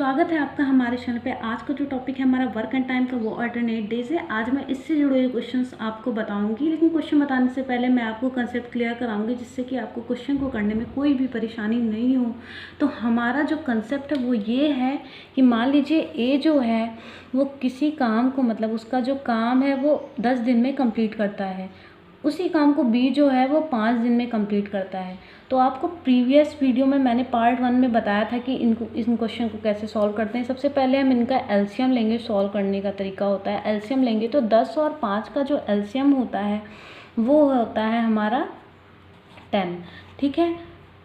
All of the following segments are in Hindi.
स्वागत है आपका हमारे चैनल पे। आज का जो टॉपिक है हमारा वर्क एंड टाइम का, वो अल्टरनेट डेज है। आज मैं इससे जुड़े हुए क्वेश्चंस आपको बताऊंगी, लेकिन क्वेश्चन बताने से पहले मैं आपको कंसेप्ट क्लियर कराऊंगी, जिससे कि आपको क्वेश्चन को करने में कोई भी परेशानी नहीं हो। तो हमारा जो कंसेप्ट है वो ये है कि मान लीजिए ए जो है वो किसी काम को, मतलब उसका जो काम है वो 10 दिन में कंप्लीट करता है, उसी काम को बी जो है वो 5 दिन में कंप्लीट करता है। तो आपको प्रीवियस वीडियो में मैंने पार्ट 1 में बताया था कि इन क्वेश्चन को कैसे सॉल्व करते हैं। सबसे पहले हम इनका एलसीएम लेंगे। सॉल्व करने का तरीका होता है, एलसीएम लेंगे तो 10 और 5 का जो एलसीएम होता है वो होता है हमारा 10। ठीक है,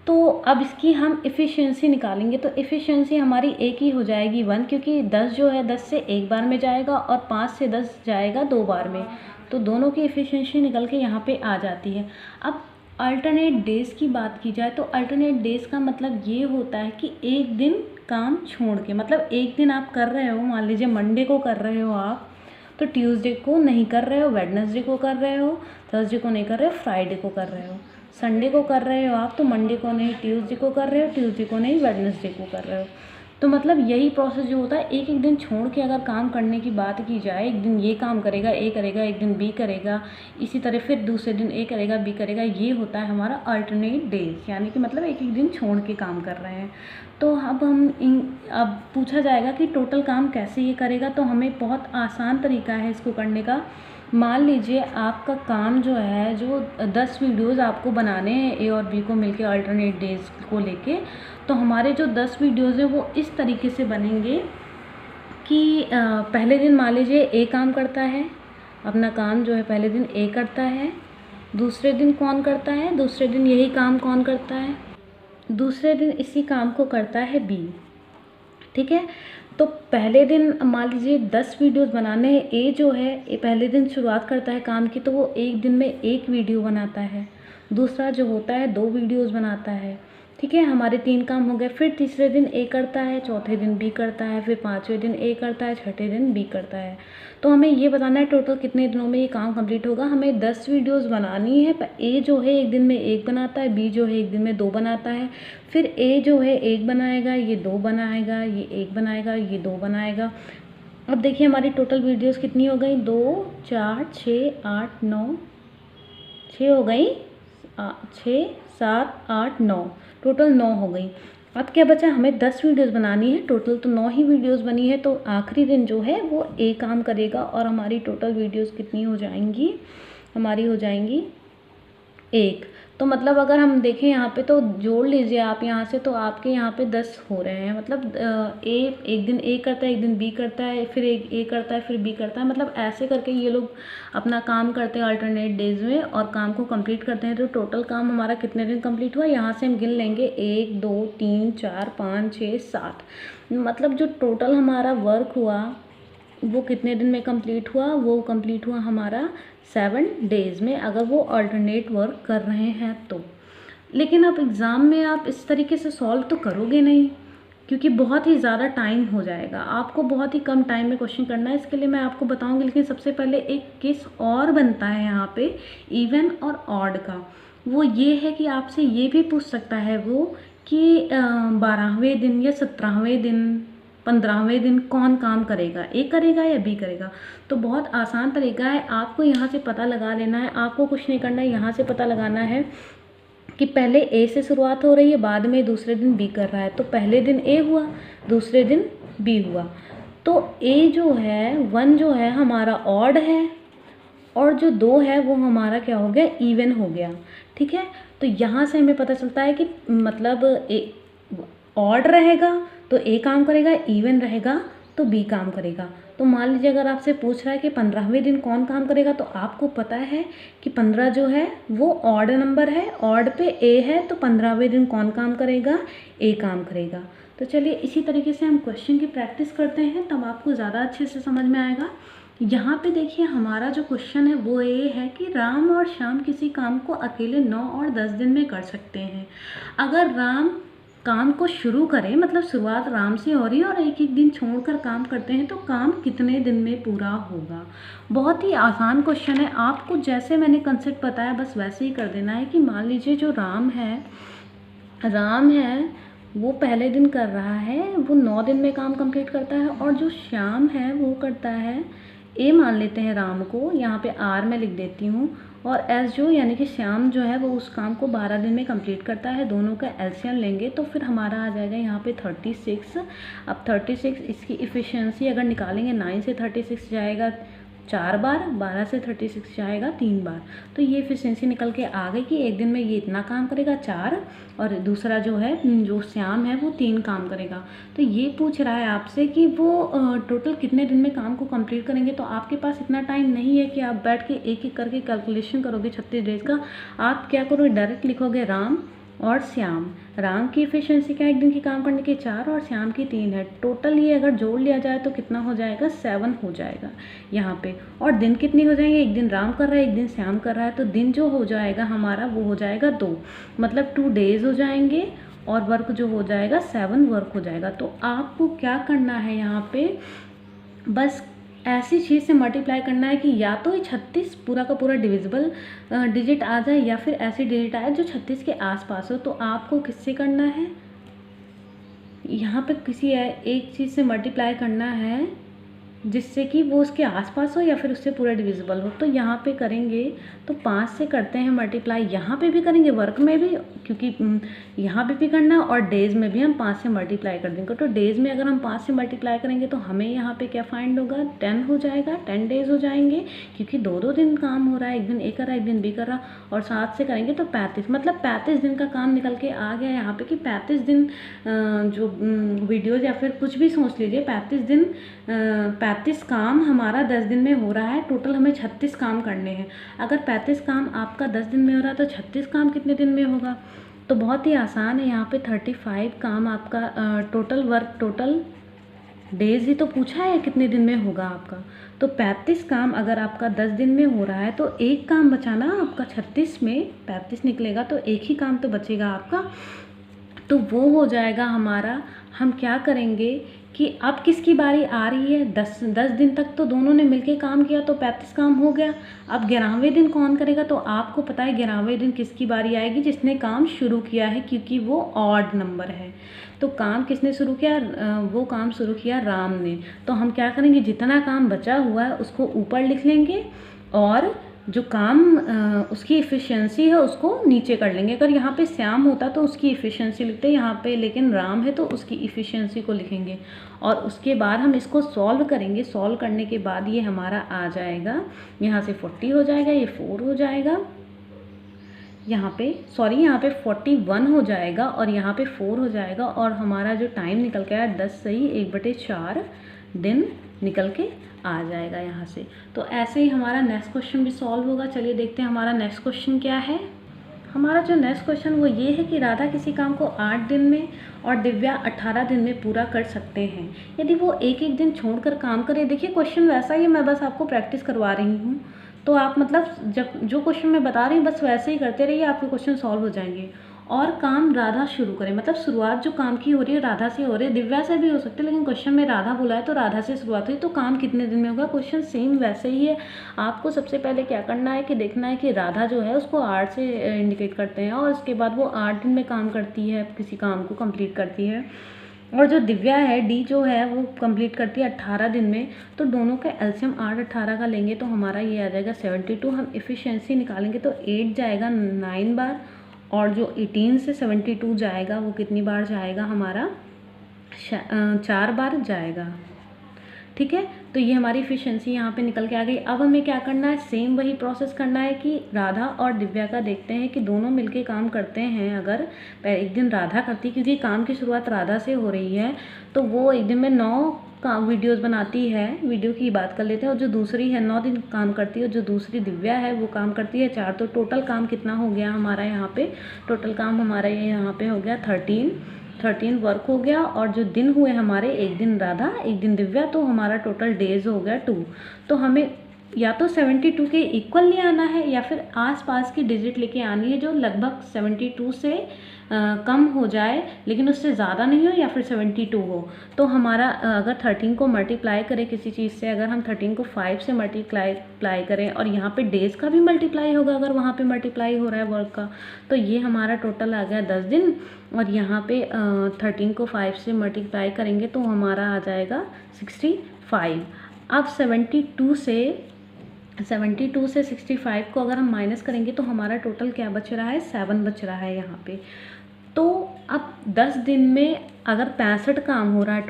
तो अब इसकी हम इफ़िशियंसी निकालेंगे। तो इफ़िशियंसी हमारी एक ही हो जाएगी 1, क्योंकि 10 जो है 10 से एक बार में जाएगा और 5 से 10 जाएगा 2 बार में, तो दोनों की इफ़िशियंसी निकल के यहाँ पे आ जाती है। अब अल्टरनेट डेज़ की बात की जाए तो अल्टरनेट डेज़ का मतलब ये होता है कि एक दिन काम छोड़ के, मतलब एक दिन आप कर रहे हो, मान लीजिए मंडे को कर रहे हो आप, तो ट्यूसडे को नहीं कर रहे हो, वेडनेसडे को कर रहे हो, थर्सडे को नहीं कर रहे हो, फ्राइडे को कर रहे हो, संडे को कर रहे हो आप, तो मंडे को नहीं ट्यूसडे को कर रहे हो, ट्यूसडे को नहीं वेडनेसडे को कर रहे हो। तो मतलब यही प्रोसेस जो होता है, एक एक दिन छोड़ के अगर काम करने की बात की जाए, एक दिन ये काम करेगा ए करेगा, एक दिन बी करेगा, इसी तरह फिर दूसरे दिन ए करेगा बी करेगा, ये होता है हमारा अल्टरनेट डेज, यानी कि मतलब एक एक दिन छोड़ के काम कर रहे हैं। तो अब पूछा जाएगा कि टोटल काम कैसे ये करेगा, तो हमें बहुत आसान तरीका है इसको करने का। मान लीजिए आपका काम जो है, जो 10 वीडियोज़ आपको बनाने हैं ए और बी को मिलके अल्टरनेट डेज को लेके, तो हमारे जो 10 वीडियोज़ हैं वो इस तरीके से बनेंगे कि पहले दिन मान लीजिए ए काम करता है, अपना काम जो है पहले दिन ए करता है। दूसरे दिन कौन करता है, दूसरे दिन यही काम कौन करता है, दूसरे दिन इसी काम को करता है बी। ठीक है, तो पहले दिन मान लीजिए 10 वीडियोज़ बनाने हैं, ए जो है पहले दिन शुरुआत करता है काम की, तो वो एक दिन में एक वीडियो बनाता है। दूसरा जो होता है 2 वीडियोज़ बनाता है। ठीक है, हमारे 3 काम हो गए। फिर तीसरे दिन ए करता है, चौथे दिन बी करता है, फिर 5वें दिन ए करता है, छठे दिन बी करता है। तो हमें ये बताना है टोटल कितने दिनों में ये काम कंप्लीट होगा। हमें 10 वीडियोज़ बनानी है। ए जो है एक दिन में 1 बनाता है, बी जो है एक दिन में 2 बनाता है, फिर ए जो है 1 बनाएगा, ये 2 बनाएगा, ये 1 बनाएगा, ये 2 बनाएगा। अब देखिए हमारी टोटल वीडियोज़ कितनी हो गई, 2 4 6 8 9, 6 हो गई, 6 7 8 9, टोटल 9 हो गई। अब क्या बचा, हमें 10 वीडियोज़ बनानी है, टोटल तो 9 ही वीडियोज़ बनी है। तो आखिरी दिन जो है वो ए काम करेगा और हमारी टोटल वीडियोज़ कितनी हो जाएंगी, हमारी हो जाएंगी 1। तो मतलब अगर हम देखें यहाँ पे, तो जोड़ लीजिए आप यहाँ से, तो आपके यहाँ पे 10 हो रहे हैं। मतलब ए एक दिन ए करता है, एक दिन बी करता है, फिर एक ए करता है, फिर बी करता है। मतलब ऐसे करके ये लोग अपना काम करते हैं अल्टरनेट डेज में और काम को कंप्लीट करते हैं। तो टोटल काम हमारा कितने दिन कंप्लीट हुआ, यहाँ से हम गिन लेंगे 1 2 3 4 5 6 7। मतलब जो टोटल हमारा वर्क हुआ वो कितने दिन में कंप्लीट हुआ, वो कंप्लीट हुआ हमारा 7 डेज़ में, अगर वो अल्टरनेट वर्क कर रहे हैं तो। लेकिन अब एग्ज़ाम में आप इस तरीके से सॉल्व तो करोगे नहीं, क्योंकि बहुत ही ज़्यादा टाइम हो जाएगा। आपको बहुत ही कम टाइम में क्वेश्चन करना है, इसके लिए मैं आपको बताऊंगी। लेकिन सबसे पहले एक केस और बनता है यहाँ पे इवन और ऑड का। वो ये है कि आपसे ये भी पूछ सकता है वो कि 12वें दिन या 17वें दिन, 15वें दिन कौन काम करेगा, ए करेगा या बी करेगा। तो बहुत आसान तरीका है, आपको यहाँ से पता लगा लेना है। आपको कुछ नहीं करना है, यहाँ से पता लगाना है कि पहले ए से शुरुआत हो रही है, बाद में दूसरे दिन बी कर रहा है। तो पहले दिन ए हुआ, दूसरे दिन बी हुआ। तो ए जो है 1 जो है हमारा ऑड है, और जो 2 है वो हमारा क्या हो गया, इवन हो गया। ठीक है, तो यहाँ से हमें पता चलता है कि मतलब ए ऑड रहेगा तो ए काम करेगा, इवन रहेगा तो बी काम करेगा। तो मान लीजिए अगर आपसे पूछ रहा है कि 15वें दिन कौन काम करेगा, तो आपको पता है कि 15 जो है वो ऑड नंबर है, ऑड पे ए है, तो 15वें दिन कौन काम करेगा, ए काम करेगा। तो चलिए इसी तरीके से हम क्वेश्चन की प्रैक्टिस करते हैं, तब आपको ज़्यादा अच्छे से समझ में आएगा। यहाँ पे देखिए हमारा जो क्वेश्चन है वो ये है कि राम और श्याम किसी काम को अकेले 9 और 10 दिन में कर सकते हैं। अगर राम काम को शुरू करें, मतलब शुरुआत राम से हो रही है और एक एक दिन छोड़कर काम करते हैं, तो काम कितने दिन में पूरा होगा। बहुत ही आसान क्वेश्चन है, आपको जैसे मैंने कंसेप्ट बताया बस वैसे ही कर देना है। कि मान लीजिए जो राम है वो पहले दिन कर रहा है, वो 9 दिन में काम कंप्लीट करता है। और जो श्याम है वो करता है, ए मान लेते हैं राम को, यहाँ पे आर मैं लिख देती हूँ, और एस जो यानी कि श्याम जो है वो उस काम को 12 दिन में कंप्लीट करता है। दोनों का एलसीएम लेंगे तो फिर हमारा आ जाएगा यहाँ पे 36। अब 36 इसकी इफ़िशियंसी अगर निकालेंगे, 9 से 36 जाएगा 4 बार, 12 से 36 जाएगा 3 बार। तो ये एफिशिएंसी निकल के आ गई कि एक दिन में ये इतना काम करेगा 4, और दूसरा जो है जो श्याम है वो 3 काम करेगा। तो ये पूछ रहा है आपसे कि वो टोटल कितने दिन में काम को कंप्लीट करेंगे। तो आपके पास इतना टाइम नहीं है कि आप बैठ के एक एक करके कैलकुलेशन करोगे 36 डेज का। आप क्या करोगे, डायरेक्ट लिखोगे राम और श्याम। राम की एफिशिएंसी क्या है एक दिन की काम करने की, 4, और श्याम की 3 है। टोटल ये अगर जोड़ लिया जाए तो कितना हो जाएगा, 7 हो जाएगा यहाँ पे। और दिन कितने हो जाएंगे, एक दिन राम कर रहा है एक दिन श्याम कर रहा है, तो दिन जो हो जाएगा हमारा वो हो जाएगा 2, मतलब 2 डेज हो जाएंगे। और वर्क जो हो जाएगा 7 वर्क हो जाएगा। तो आपको क्या करना है यहाँ पे, बस ऐसी चीज़ से मल्टीप्लाई करना है कि या तो ये 36 पूरा का पूरा डिविजिबल डिजिट आ जाए, या फिर ऐसी डिजिट आए जो 36 के आसपास हो। तो आपको किससे करना है, यहाँ पे किसी एक चीज़ से मल्टीप्लाई करना है जिससे कि वो उसके आसपास हो या फिर उससे पूरा डिविजिबल हो। तो यहाँ पे करेंगे तो 5 से करते हैं मल्टीप्लाई, यहाँ पे भी करेंगे वर्क में भी, क्योंकि यहाँ पे भी करना, और डेज़ में भी हम 5 से मल्टीप्लाई कर देंगे। तो डेज़ में अगर हम 5 से मल्टीप्लाई करेंगे तो हमें यहाँ पे क्या फाइंड होगा, 10 हो जाएगा, 10 डेज़ हो जाएंगे, क्योंकि 2-2 दिन काम हो रहा है, एक दिन ए कर रहा है एक दिन बी कर रहा। और 7 से करेंगे तो 35, मतलब 35 दिन का काम निकल के आ गया यहाँ पे कि 35 दिन जो वीडियोज़ या फिर कुछ भी सोच लीजिए, 35 दिन 35 काम हमारा 10 दिन में हो रहा है। टोटल हमें 36 काम करने हैं। अगर 35 काम आपका 10 दिन में हो रहा है तो 36 काम कितने दिन में होगा, तो बहुत ही आसान है। यहाँ पे 35 काम आपका टोटल वर्क, टोटल डेज ही तो पूछा है कितने दिन में होगा आपका। तो 35 काम अगर आपका 10 दिन में हो रहा है तो एक काम बचाना आपका 36 में 35 निकलेगा, तो एक ही काम तो बचेगा आपका, तो वो हो जाएगा हमारा। हम क्या करेंगे कि अब किसकी बारी आ रही है, 10 दिन तक तो दोनों ने मिलके काम किया तो 35 काम हो गया। अब 11वें दिन कौन करेगा, तो आपको पता है 11वें दिन किसकी बारी आएगी, जिसने काम शुरू किया है, क्योंकि वो ऑड नंबर है। तो काम किसने शुरू किया, वो काम शुरू किया राम ने। तो हम क्या करेंगे, जितना काम बचा हुआ है उसको ऊपर लिख लेंगे, और जो काम उसकी इफ़िशियंसी है उसको नीचे कर लेंगे। अगर यहाँ पे श्याम होता तो उसकी इफ़िशियंसी लिखते, यहाँ पे लेकिन राम है तो उसकी इफ़िशियंसी को लिखेंगे। और उसके बाद हम इसको सॉल्व करेंगे। सॉल्व करने के बाद ये हमारा आ जाएगा, यहाँ से 40 हो जाएगा, ये 4 हो जाएगा, यहाँ पे 41 हो जाएगा, और यहाँ पे 4 हो जाएगा। और हमारा जो टाइम निकल के आया 10 सही 1/4 दिन निकल के आ जाएगा यहाँ से। तो ऐसे ही हमारा नेक्स्ट क्वेश्चन भी सॉल्व होगा। चलिए देखते हैं हमारा नेक्स्ट क्वेश्चन क्या है। हमारा जो नेक्स्ट क्वेश्चन वो ये है कि राधा किसी काम को 8 दिन में और दिव्या 18 दिन में पूरा कर सकते हैं, यदि वो एक एक दिन छोड़कर काम करें। देखिए क्वेश्चन वैसा ही है, मैं बस आपको प्रैक्टिस करवा रही हूँ। तो आप मतलब जब जो क्वेश्चन मैं बता रही हूँ बस वैसे ही करते रहिए, आपके क्वेश्चन सॉल्व हो जाएंगे। और काम राधा शुरू करें, मतलब शुरुआत जो काम की हो रही है राधा से हो रही है, दिव्या से भी हो सकती है, लेकिन क्वेश्चन में राधा बोला है तो राधा से शुरुआत हुई, तो काम कितने दिन में होगा। क्वेश्चन सेम वैसे ही है। आपको सबसे पहले क्या करना है कि देखना है कि राधा जो है उसको 8 से इंडिकेट करते हैं, और उसके बाद वो 8 दिन में काम करती है, किसी काम को कंप्लीट करती है। और जो दिव्या है डी जो है वो कंप्लीट करती है 18 दिन में। तो दोनों का एलसीएम 8-18 का लेंगे तो हमारा ये आ जाएगा 72। हम इफ़िशियंसी निकालेंगे तो 8 जाएगा 9 बार, और जो 18 से 72 जाएगा वो कितनी बार जाएगा हमारा, 4 बार जाएगा। ठीक है, तो ये हमारी इफ़िशियंसी यहाँ पे निकल के आ गई। अब हमें क्या करना है, सेम वही प्रोसेस करना है कि राधा और दिव्या का देखते हैं कि दोनों मिलके काम करते हैं। अगर एक दिन राधा करती, क्योंकि काम की शुरुआत राधा से हो रही है, तो वो एक दिन में 9 वीडियोस बनाती है, वीडियो की बात कर लेते हैं। और जो दूसरी है 9 दिन काम करती है, और जो दूसरी दिव्या है वो काम करती है 4। तो टोटल काम कितना हो गया हमारा यहाँ पे, टोटल काम हमारा ये यहाँ पे हो गया 13 वर्क हो गया। और जो दिन हुए हमारे, एक दिन राधा एक दिन दिव्या, तो हमारा टोटल डेज हो गया 2। तो हमें या तो 72 के इक्वल ले आना है, या फिर आसपास की डिजिट लेके आनी है जो लगभग 72 से कम हो जाए लेकिन उससे ज़्यादा नहीं हो, या फिर 72 हो। तो हमारा अगर 13 को मल्टीप्लाई करें किसी चीज़ से, अगर हम 13 को 5 से मल्टीप्लाई करें और यहाँ पे डेज़ का भी मल्टीप्लाई होगा, अगर वहाँ पे मल्टीप्लाई हो रहा है वर्क का, तो ये हमारा टोटल आ गया 10 दिन। और यहाँ पे 13 को 5 से मल्टीप्लाई करेंगे तो हमारा आ जाएगा 65। अब 72 से 65 को अगर हम माइनस करेंगे तो हमारा टोटल क्या बच रहा है, 7 बच रहा है यहाँ पे। तो अब 10 दिन में अगर 65 काम हो रहा है,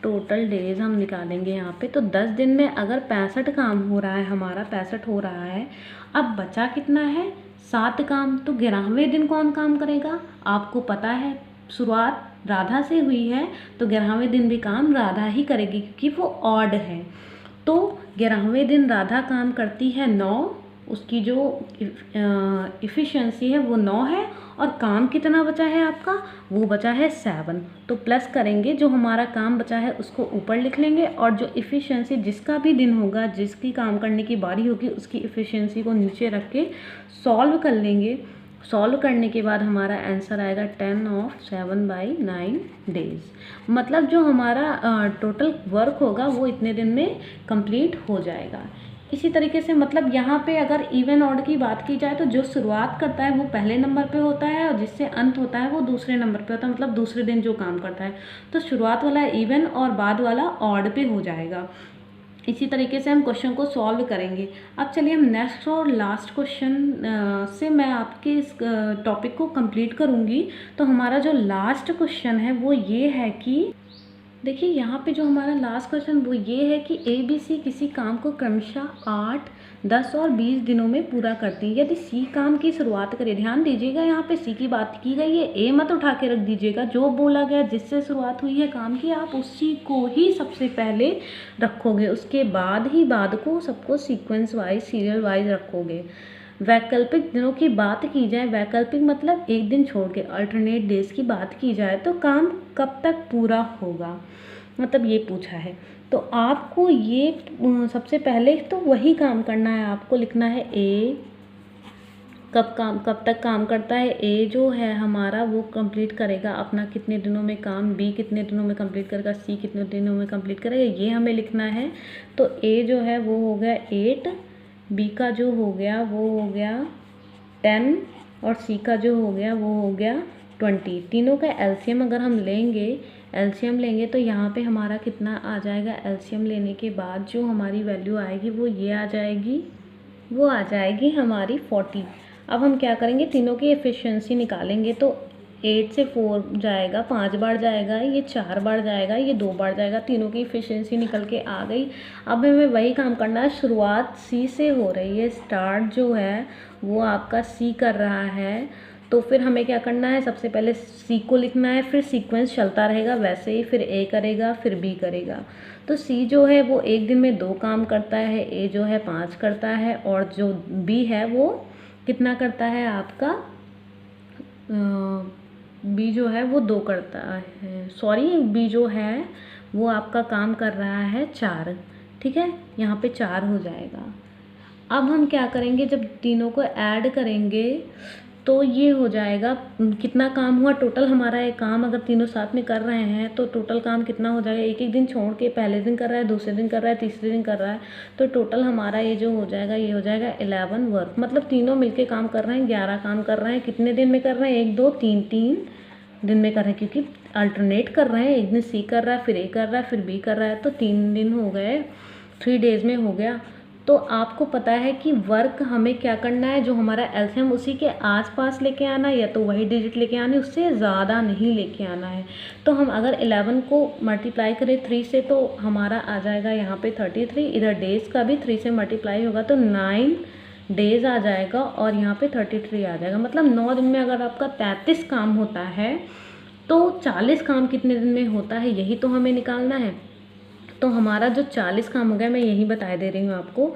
टोटल डेज हम निकालेंगे यहाँ पे, तो 10 दिन में अगर 65 काम हो रहा है हमारा, 65 हो रहा है, अब बचा कितना है, 7 काम। तो 11वें दिन कौन काम करेगा, आपको पता है शुरुआत राधा से हुई है तो 11वें दिन भी काम राधा ही करेगी क्योंकि वो ऑड है। तो 11वें दिन राधा काम करती है 9, उसकी जो इफ़िशेंसी है वो 9 है, और काम कितना बचा है आपका, वो बचा है 7। तो प्लस करेंगे, जो हमारा काम बचा है उसको ऊपर लिख लेंगे, और जो इफ़िशेंसी जिसका भी दिन होगा, जिसकी काम करने की बारी होगी, उसकी इफ़िशेंसी को नीचे रख के सॉल्व कर लेंगे। सॉल्व करने के बाद हमारा आंसर आएगा 10 ऑफ 7/9 डेज़। मतलब जो हमारा टोटल वर्क होगा वो इतने दिन में कंप्लीट हो जाएगा। इसी तरीके से मतलब यहाँ पे अगर इवन ऑड की बात की जाए तो जो शुरुआत करता है वो पहले नंबर पे होता है, और जिससे अंत होता है वो दूसरे नंबर पे होता है, मतलब दूसरे दिन जो काम करता है। तो शुरुआत वाला इवन और बाद वाला ऑड पे हो जाएगा। इसी तरीके से हम क्वेश्चन को सॉल्व करेंगे। अब चलिए हम नेक्स्ट और लास्ट क्वेश्चन से मैं आपके इस टॉपिक को कंप्लीट करूँगी। तो हमारा जो लास्ट क्वेश्चन है वो ये है कि देखिए यहाँ पे जो हमारा लास्ट क्वेश्चन वो ये है कि ABC किसी काम को क्रमशः 8, 10 और 20 दिनों में पूरा करते हैं। यदि C काम की शुरुआत करें, ध्यान दीजिएगा यहाँ पे C की बात की गई है, A मत उठा के रख दीजिएगा। जो बोला गया जिससे शुरुआत हुई है काम की, आप उसी को ही सबसे पहले रखोगे, उसके बाद ही बाद को सबको सीक्वेंस वाइज, सीरियल वाइज रखोगे। वैकल्पिक दिनों की बात की जाए, वैकल्पिक मतलब एक दिन छोड़ के, अल्टरनेट डेज की बात की जाए तो काम कब तक पूरा होगा, मतलब ये पूछा है। तो आपको ये सबसे पहले तो वही काम करना है, आपको लिखना है ए कब तक काम करता है। ए जो है हमारा वो कंप्लीट करेगा अपना कितने दिनों में काम, बी कितने दिनों में कंप्लीट करेगा, सी कितने दिनों में कंप्लीट करेगा, ये हमें लिखना है। तो ए जो है वो हो गया 8, बी का जो हो गया वो हो गया 10, और सी का जो हो गया वो हो गया 20। तीनों का एलसीएम अगर हम लेंगे तो यहाँ पे हमारा कितना आ जाएगा, एलसीएम लेने के बाद जो हमारी वैल्यू आएगी वो ये आ जाएगी, वो आ जाएगी हमारी 40। अब हम क्या करेंगे, तीनों की एफिशिएंसी निकालेंगे। तो 8 से 4 जाएगा, 5 बार जाएगा, ये 4 बार जाएगा, ये 2 बार जाएगा, तीनों की एफिशिएंसी निकल के आ गई। अब हमें वही काम करना है, शुरुआत सी से हो रही है, स्टार्ट जो है वो आपका सी कर रहा है। तो फिर हमें क्या करना है, सबसे पहले सी को लिखना है, फिर सीक्वेंस चलता रहेगा वैसे ही, फिर ए करेगा, फिर बी करेगा। तो सी जो है वो एक दिन में 2 काम करता है, ए जो है 5 करता है, और जो बी है वो कितना करता है आपका, बी जो है वो 2 करता है, सॉरी बी जो है वो आपका काम कर रहा है 4। ठीक है, यहाँ पे 4 हो जाएगा। अब हम क्या करेंगे, जब तीनों को ऐड करेंगे तो ये हो जाएगा, कितना काम हुआ टोटल हमारा एक काम, अगर तीनों साथ में कर रहे हैं तो टोटल काम कितना हो जाएगा, एक एक दिन छोड़ के पहले दिन कर रहा है, दूसरे दिन कर रहा है, तीसरे दिन कर रहा है, तो टोटल हमारा ये जो हो जाएगा ये हो जाएगा 11 वर्क। मतलब तीनों मिलके काम कर रहे हैं, 11 काम कर रहे हैं। कितने दिन में कर रहे हैं, 1 2 3 दिन में कर रहे हैं, क्योंकि अल्टरनेट कर रहे हैं, एक दिन सी कर रहा है, फिर ए कर रहा है, फिर बी कर रहा है, तो 3 दिन हो गए, 3 डेज में हो गया। तो आपको पता है कि वर्क हमें क्या करना है, जो हमारा एलसीएम उसी के आसपास लेके आना है, या तो वही डिजिट लेके आना है, उससे ज़्यादा नहीं लेके आना है। तो हम अगर 11 को मल्टीप्लाई करें 3 से तो हमारा आ जाएगा यहाँ पे 33, इधर डेज़ का भी 3 से मल्टीप्लाई होगा तो 9 डेज़ आ जाएगा, और यहाँ पे 33 आ जाएगा। मतलब 9 दिन में अगर आपका 33 काम होता है तो 40 काम कितने दिन में होता है, यही तो हमें निकालना है। तो हमारा जो 40 काम हो गया, मैं यही बता दे रही हूँ आपको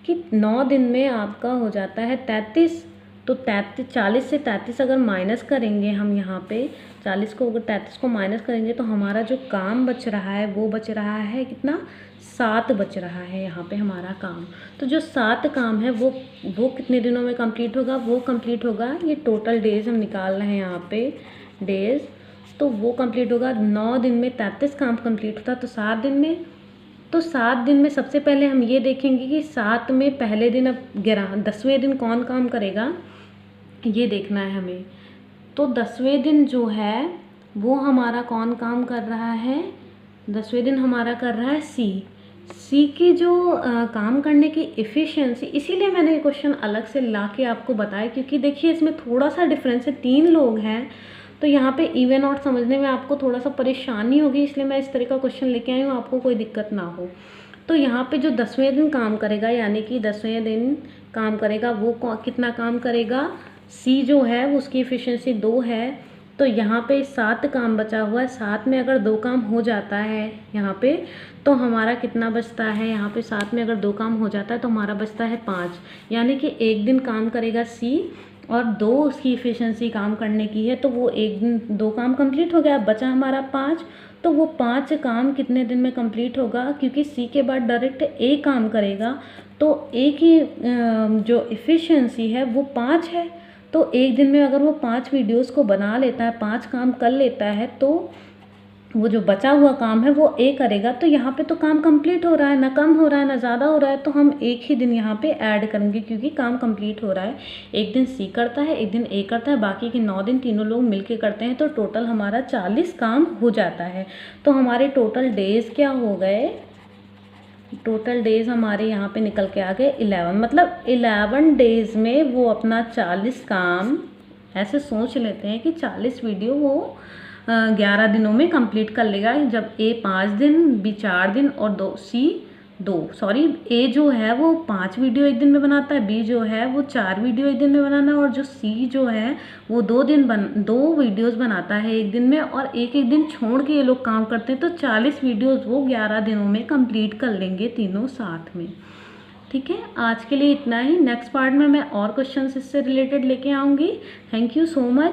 कि 9 दिन में आपका हो जाता है 33 तो 40 से 33 अगर माइनस करेंगे हम यहाँ पे 40 को अगर 33 को माइनस करेंगे तो हमारा जो काम बच रहा है वो बच रहा है कितना, 7 बच रहा है यहाँ पे हमारा काम। तो जो 7 काम है वो कितने दिनों में कंप्लीट होगा, वो कंप्लीट होगा, ये टोटल डेज हम निकाल रहे हैं यहाँ पे डेज, तो वो कंप्लीट होगा 9 दिन में 33 काम कंप्लीट होता तो 7 दिन में। तो 7 दिन में सबसे पहले हम ये देखेंगे कि 7 में पहले दिन, अब 10वें दिन कौन काम करेगा ये देखना है हमें। तो 10वें दिन जो है वो हमारा कौन काम कर रहा है, 10वें दिन हमारा कर रहा है सी की जो काम करने की एफिशिएंसी। इसीलिए मैंने ये क्वेश्चन अलग से ला के आपको बताया, क्योंकि देखिए इसमें थोड़ा सा डिफरेंस है, 3 लोग हैं तो यहाँ पे इवन आउट समझने में आपको थोड़ा सा परेशानी होगी, इसलिए मैं इस तरह का क्वेश्चन लेके आई हूँ, आपको कोई दिक्कत ना हो। तो यहाँ पे जो 10वें दिन काम करेगा, यानी कि 10वें दिन काम करेगा वो कितना काम करेगा, सी जो है वो उसकी एफिशिएंसी 2 है। तो यहाँ पे 7 काम बचा हुआ है, 7 में अगर 2 काम हो जाता है यहाँ पे तो हमारा कितना बचता है, यहाँ पे 7 में अगर 2 काम हो जाता है तो हमारा बचता है 5, यानी कि 1 दिन काम करेगा सी और 2 उसकी एफिशिएंसी काम करने की है, तो वो 1 दिन 2 काम कंप्लीट हो गया, बचा हमारा 5। तो वो 5 काम कितने दिन में कंप्लीट होगा, क्योंकि सी के बाद डायरेक्ट ए काम करेगा तो ए की जो एफिशिएंसी है वो 5 है। तो 1 दिन में अगर वो 5 वीडियोस को बना लेता है, 5 काम कर लेता है, तो वो जो बचा हुआ काम है वो ए करेगा। तो यहाँ पे तो काम कंप्लीट हो रहा है, ना कम हो रहा है ना ज़्यादा हो रहा है, तो हम एक ही दिन यहाँ पे ऐड करेंगे क्योंकि काम कंप्लीट हो रहा है। 1 दिन सी करता है, 1 दिन ए करता है, बाकी के 9 दिन तीनों लोग मिलके करते हैं, तो टोटल हमारा 40 काम हो जाता है। तो हमारे टोटल डेज़ क्या हो गए, टोटल डेज़ हमारे यहाँ पे निकल के आ गए 11, मतलब 11 डेज़ में वो अपना 40 काम, ऐसे सोच लेते हैं कि 40 वीडियो वो 11 दिनों में कंप्लीट कर लेगा। जब ए 5 दिन, बी 4 दिन और ए जो है वो 5 वीडियो 1 दिन में बनाता है, बी जो है वो 4 वीडियो 1 दिन में बनाना, और जो सी जो है वो 2 वीडियोस बनाता है 1 दिन में, और एक दिन छोड़ के ये लोग काम करते हैं। तो 40 वीडियोस वो 11 दिनों में कंप्लीट कर लेंगे तीनों साथ में। ठीक है, आज के लिए इतना ही। नेक्स्ट पार्ट में मैं और क्वेश्चन इससे रिलेटेड लेके आऊँगी। Thank you so much.